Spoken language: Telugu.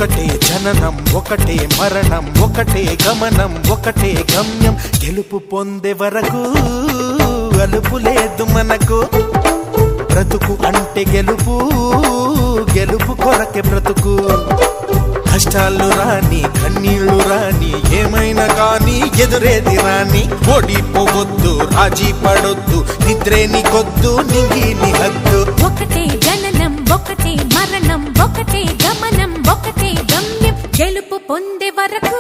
ఒకటే జననం ఒకటే మరణం ఒకటే గమనం ఒకటే గమ్యం గెలుపు పొందే వరకు అలుపు లేదు మనకు బ్రతుకు అంటే గెలుపు గెలుపు కొరకే బ్రతుకు కష్టాలు రాని కన్నీళ్లు రాని ఏమైనా కానీ ఎదురేది రాని ఓడిపోవద్దు రాజీ పడొద్దు నిద్రే నీకొద్దు నింగి నీ హద్దు ఒకటే జననం ఒకటే మరణం ఒకటే గమనం ఒకటే గమ్యం గెలుపు పొందే వరకు